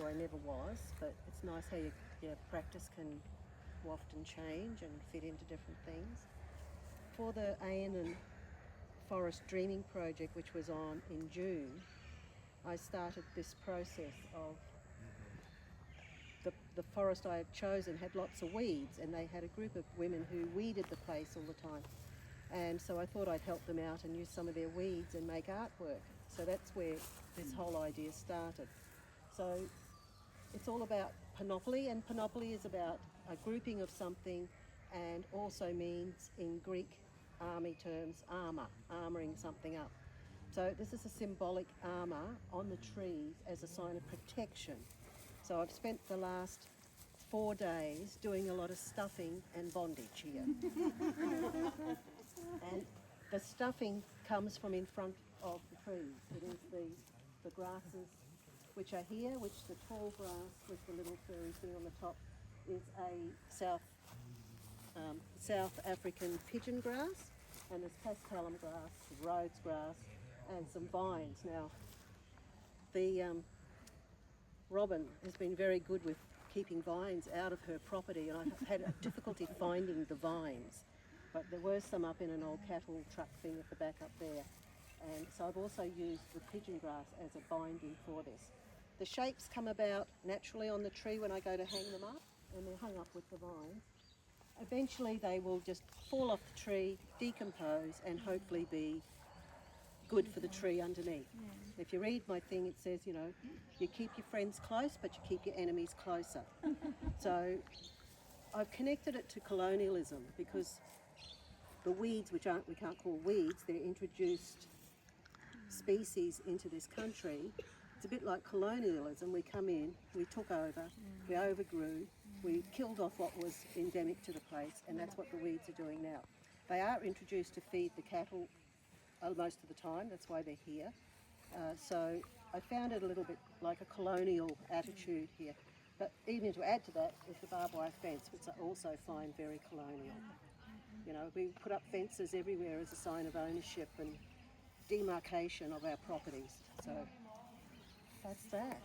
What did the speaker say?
or I never was, but it's nice how your practice can waft and change and fit into different things. For the Aenon Forest Dreaming Project, which was on in June, I started this process of the forest I had chosen had lots of weeds, and they had a group of women who weeded the place all the time. And so I thought I'd help them out and use some of their weeds and make artwork. So that's where this whole idea started. So it's all about panoply, and panoply is about a grouping of something, and also means in Greek army terms armour, armouring something up. So this is a symbolic armour on the trees as a sign of protection. So I've spent the last 4 days doing a lot of stuffing and bondage here. And the stuffing comes from in front of the trees. It is the grasses which are here, which the tall grass with the little furry thing on the top is a South African pigeon grass, and there's paspalum grass, Rhodes grass, and some vines. Now, the Robin has been very good with keeping vines out of her property, and I've had a difficulty finding the vines, but there were some up in an old cattle truck thing at the back up there. And so I've also used the pigeon grass as a binding for this. The shapes come about naturally on the tree when I go to hang them up, and they're hung up with the vines. Eventually they will just fall off the tree, decompose, and hopefully be good for the tree underneath. If you read my thing, it says, you know, you keep your friends close, but you keep your enemies closer. So I've connected it to colonialism, because the weeds, which we can't call weeds, they're introduced species into this country. It's a bit like colonialism. We come in, we took over, we overgrew, we killed off what was endemic to the place, and that's what the weeds are doing now. They are introduced to feed the cattle most of the time, that's why they're here. So I found it a little bit like a colonial attitude here. But even to add to that is the barbed wire fence, which I also find very colonial. You know, we put up fences everywhere as a sign of ownership and demarcation of our properties. So that's that.